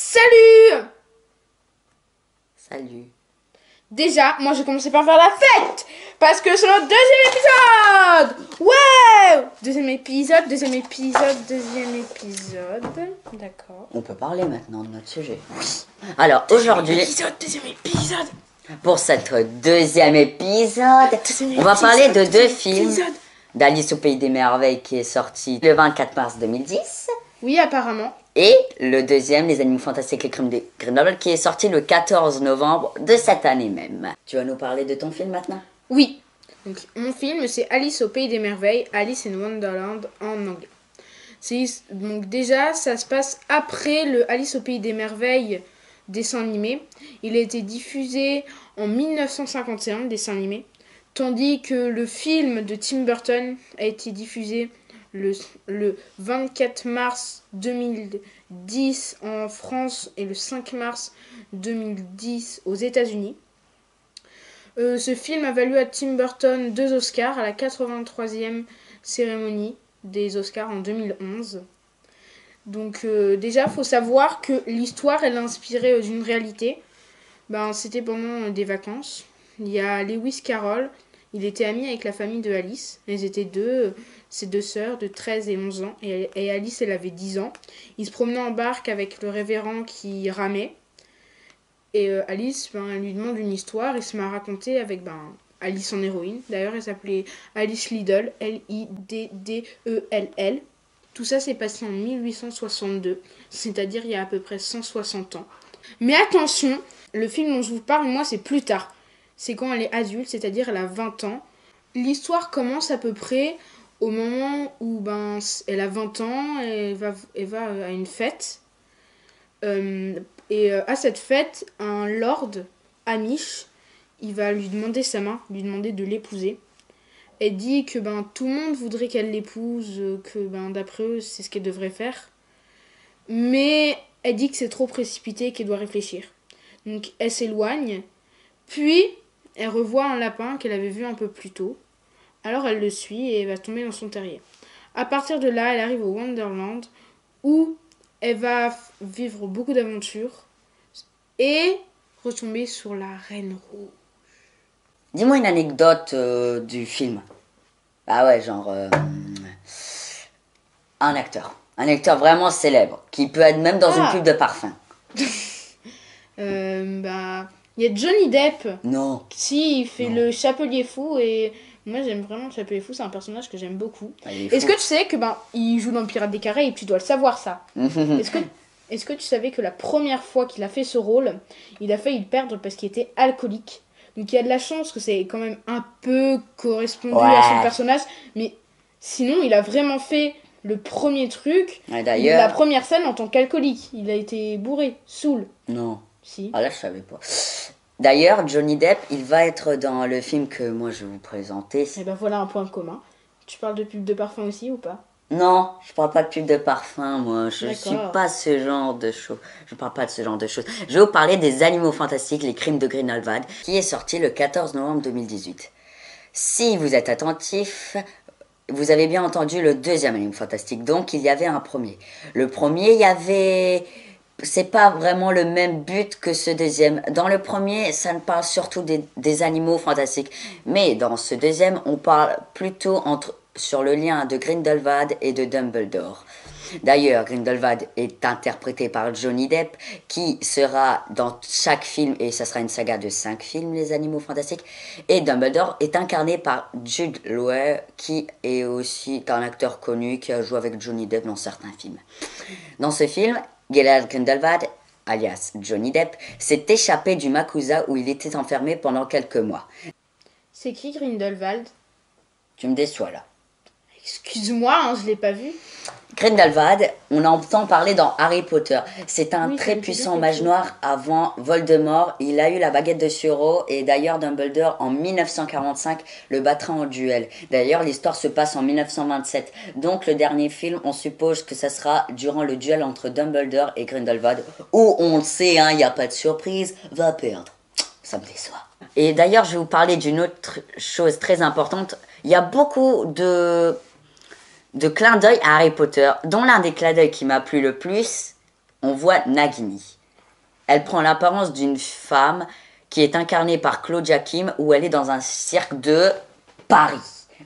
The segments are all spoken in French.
Salut! Salut. Déjà, moi j'ai commencé par faire la fête! Parce que c'est notre deuxième épisode! Ouais! Deuxième épisode. D'accord. On peut parler maintenant de notre sujet. Alors aujourd'hui, Deuxième épisode. pour cette deuxième épisode, on va parler de deux films. D'Alice au Pays des Merveilles qui est sorti le 24 mars 2010. Oui, apparemment. Et le deuxième, Les Animaux Fantastiques, les Crimes de Grindelwald, qui est sorti le 14 novembre de cette année même. Tu vas nous parler de ton film maintenant? Oui. Donc, mon film, c'est Alice au Pays des Merveilles, Alice in Wonderland en anglais. Donc déjà, ça se passe après le Alice au Pays des Merveilles dessin animé. Il a été diffusé en 1951, dessin animé. Tandis que le film de Tim Burton a été diffusé le 24 mars 2010 en France et le 5 mars 2010 aux États-Unis. Ce film a valu à Tim Burton 2 Oscars à la 83e cérémonie des Oscars en 2011. Donc déjà, il faut savoir que l'histoire, elle est inspirée d'une réalité. C'était pendant des vacances. Il y a Lewis Carroll. Il était ami avec la famille de Alice. Elles étaient ses deux sœurs de 13 et 11 ans. Et Alice, elle avait 10 ans. Ils se promenaient en barque avec le révérend qui ramait. Et Alice, elle lui demande une histoire. Il se met à raconter avec Alice en héroïne. D'ailleurs, elle s'appelait Alice Liddell. Liddell. Tout ça s'est passé en 1862. C'est-à-dire il y a à peu près 160 ans. Mais attention, le film dont je vous parle, moi, c'est plus tard. C'est quand elle est adulte, c'est-à-dire elle a 20 ans. L'histoire commence à peu près au moment où elle a 20 ans, elle va à une fête. À cette fête, un lord Amish, il va lui demander sa main, lui demander de l'épouser. Elle dit que tout le monde voudrait qu'elle l'épouse, que d'après eux, c'est ce qu'elle devrait faire. Mais elle dit que c'est trop précipité et qu'elle doit réfléchir. Donc elle s'éloigne, puis elle revoit un lapin qu'elle avait vu un peu plus tôt. Alors elle le suit et elle va tomber dans son terrier. À partir de là, elle arrive au Wonderland où elle va vivre beaucoup d'aventures et retomber sur la Reine Rouge. Dis-moi une anecdote du film. Ah ouais, genre un acteur. Un acteur vraiment célèbre, qui peut être même dans une pub de parfum. Il y a Johnny Depp. Non. Si, il fait le Chapelier Fou et moi j'aime vraiment le Chapelier Fou, c'est un personnage que j'aime beaucoup. Est-ce que tu sais que il joue dans Pirates des Caraïbes, tu dois le savoir ça. Est-ce que tu savais que la première fois qu'il a fait ce rôle, il a failli le perdre parce qu'il était alcoolique. Donc il y a de la chance que c'est quand même un peu correspondu à son personnage, mais sinon il a vraiment fait le premier truc, la première scène en tant qu'alcoolique. Il a été bourré, saoul. Non. Si. Ah là, je savais pas. D'ailleurs, Johnny Depp, il va être dans le film que moi je vais vous présenter. Et voilà un point commun. Tu parles de pub de parfum aussi ou pas? Non, je parle pas de pub de parfum, moi. Je suis pas ce genre de choses. Je parle pas de ce genre de choses. Je vais vous parler des Animaux Fantastiques, les Crimes de Grindelwald, qui est sorti le 14 novembre 2018. Si vous êtes attentif, vous avez bien entendu le deuxième Animal Fantastique. Donc, il y avait un premier. Le premier, il y avait... C'est pas vraiment le même but que ce deuxième. Dans le premier, ça ne parle surtout des animaux fantastiques. Mais dans ce deuxième, on parle plutôt sur le lien de Grindelwald et de Dumbledore. D'ailleurs, Grindelwald est interprété par Johnny Depp, qui sera dans chaque film, et ça sera une saga de 5 films, Les Animaux Fantastiques. Et Dumbledore est incarné par Jude Law, qui est aussi un acteur connu, qui a joué avec Johnny Depp dans certains films. Dans ce film, Gellert Grindelwald, alias Johnny Depp, s'est échappé du Makusa où il était enfermé pendant quelques mois. C'est qui Grindelwald? Tu me déçois là. Excuse-moi, je l'ai pas vu. Grindelwald, on entend parler dans Harry Potter. C'est un très puissant mage noir avant Voldemort. Il a eu la baguette de Suro et d'ailleurs Dumbledore en 1945 le battra en duel. D'ailleurs l'histoire se passe en 1927. Donc le dernier film, on suppose que ça sera durant le duel entre Dumbledore et Grindelwald où on le sait, il n'y a pas de surprise, va perdre. Ça me déçoit. Et d'ailleurs je vais vous parler d'une autre chose très importante. Il y a beaucoup de clins d'œil à Harry Potter, dont l'un des clins d'œil qui m'a plu le plus, on voit Nagini. Elle prend l'apparence d'une femme qui est incarnée par Claudia Kim, où elle est dans un cirque de Paris.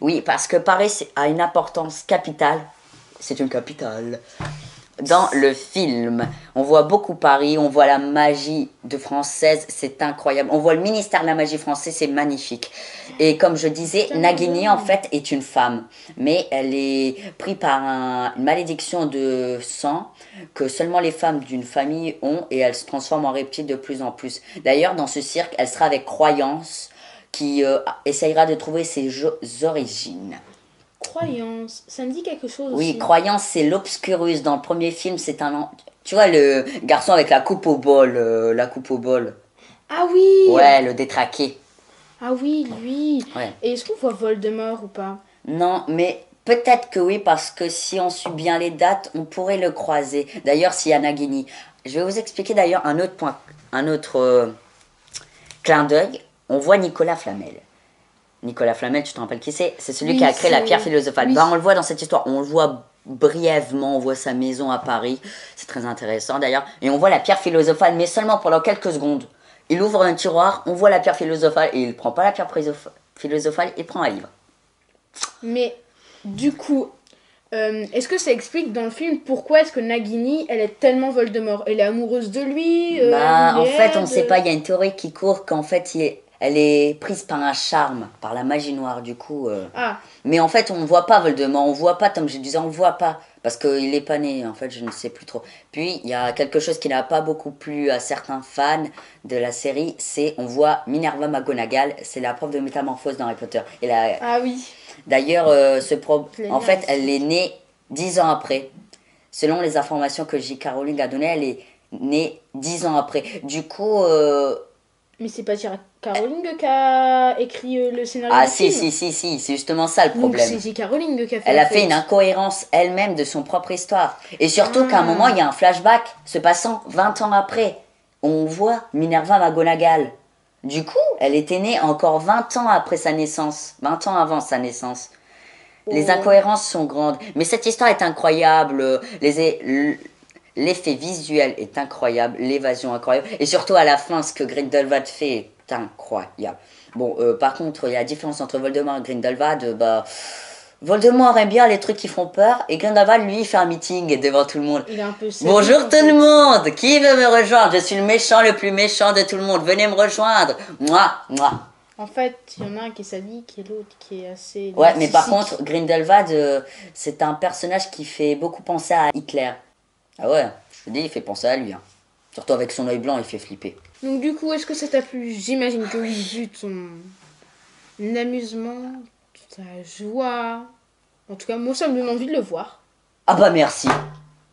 Oui, parce que Paris a une importance capitale. C'est une capitale. Dans le film, on voit beaucoup Paris, on voit la magie de française, c'est incroyable. On voit le ministère de la magie français, c'est magnifique. Et comme je disais, Nagini en fait est une femme, mais elle est prise par une malédiction de sang que seulement les femmes d'une famille ont et elle se transforme en reptile de plus en plus. D'ailleurs, dans ce cirque, elle sera avec Croyance qui essayera de trouver ses origines. Croyance, ça me dit quelque chose Oui, aussi. Croyance, c'est l'Obscurus. Dans le premier film, c'est un... Tu vois, le garçon avec la coupe au bol. Ah oui. Ouais, le détraqué. Ah oui, lui. Ouais. Et est-ce qu'on voit Voldemort ou pas? Non, mais peut-être que oui, parce que si on suit bien les dates, on pourrait le croiser. D'ailleurs, s'il y a Nagini. Je vais vous expliquer d'ailleurs un autre point, un autre clin d'œil. On voit Nicolas Flamel. Nicolas Flamel, tu te rappelles qui c'est? C'est celui Oui, qui a créé la pierre philosophale. Oui. Bah, on le voit dans cette histoire. On le voit brièvement. On voit sa maison à Paris. C'est très intéressant d'ailleurs. Et on voit la pierre philosophale, mais seulement pendant quelques secondes. Il ouvre un tiroir, on voit la pierre philosophale et il prend pas la pierre philosophale, il prend un livre. Mais du coup, est-ce que ça explique dans le film pourquoi est-ce que Nagini, elle est tellement Voldemort? Elle est amoureuse de lui En fait, on ne sait pas. Il y a une théorie qui court qu'en fait, elle est prise par un charme, par la magie noire, du coup. Ah. Mais en fait, on ne voit pas Voldemort, on ne voit pas, comme je disais, on ne le voit pas. Parce qu'il n'est pas né, en fait, je ne sais plus trop. Puis, il y a quelque chose qui n'a pas beaucoup plu à certains fans de la série, c'est, on voit Minerva McGonagall, c'est la prof de métamorphose dans Harry Potter. Ah oui. D'ailleurs, en fait, elle est née 10 ans après. Selon les informations que J.K. Rowling a données, elle est née 10 ans après. Du coup... Mais c'est pas J.K. Rowling qui a écrit le scénario Ah du si, film. si, c'est justement ça le Donc problème. c'est J.K. Rowling qui a fait Elle la a fait faute. une incohérence elle-même de son propre histoire. Et surtout qu'à un moment, il y a un flashback se passant 20 ans après. On voit Minerva McGonagall. Du coup, elle était née encore 20 ans après sa naissance. 20 ans avant sa naissance. Les incohérences sont grandes. Mais cette histoire est incroyable. L'effet visuel est incroyable. L'évasion incroyable. Et surtout à la fin, ce que Grindelwald fait est incroyable. Bon, par contre, il y a la différence entre Voldemort et Grindelwald. Voldemort aime bien les trucs qui font peur. Et Grindelwald, lui, il fait un meeting devant tout le monde. Il est un peu Bonjour tout le monde. Qui veut me rejoindre? Je suis le méchant le plus méchant de tout le monde. Venez me rejoindre. Moi. En fait, il y en a un qui est sadique et l'autre qui est assez... Ouais, mais par contre, Grindelwald, c'est un personnage qui fait beaucoup penser à Hitler. Ah ouais, je te dis, il fait penser à lui. Hein. Surtout avec son œil blanc, il fait flipper. Donc du coup, est-ce que ça t'a plu? J'imagine que oui, vu ton amusement, ta joie. En tout cas, moi, ça me donne envie de le voir. Ah bah merci.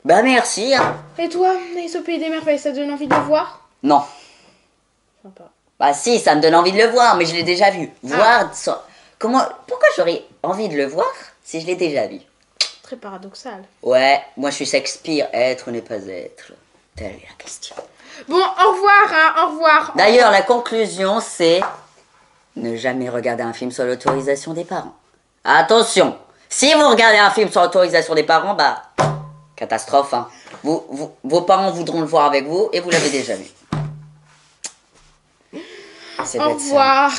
Bah merci. Hein. Et toi, Alice au Pays des Merveilles, ça te donne envie de le voir? Non. Sympa. Bah si, ça me donne envie de le voir, mais je l'ai déjà vu. Pourquoi j'aurais envie de le voir si je l'ai déjà vu? Très paradoxal. Ouais, moi je suis Shakespeare, être ou ne pas être. Telle est la question. Bon, au revoir, hein, au revoir. D'ailleurs, la conclusion, c'est ne jamais regarder un film sans l'autorisation des parents. Attention, si vous regardez un film sans l'autorisation des parents, bah, catastrophe, hein. Vos parents voudront le voir avec vous et vous l'avez déjà vu. Au revoir.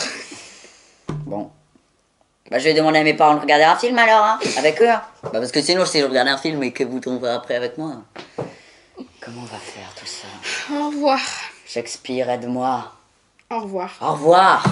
Bon. Bah, je vais demander à mes parents de regarder un film alors, hein, avec eux. Hein. Bah, parce que sinon, si je regarde un film et que vous tombez après avec moi, comment on va faire tout ça? Au revoir. Shakespeare, aide-moi. Au revoir. Au revoir.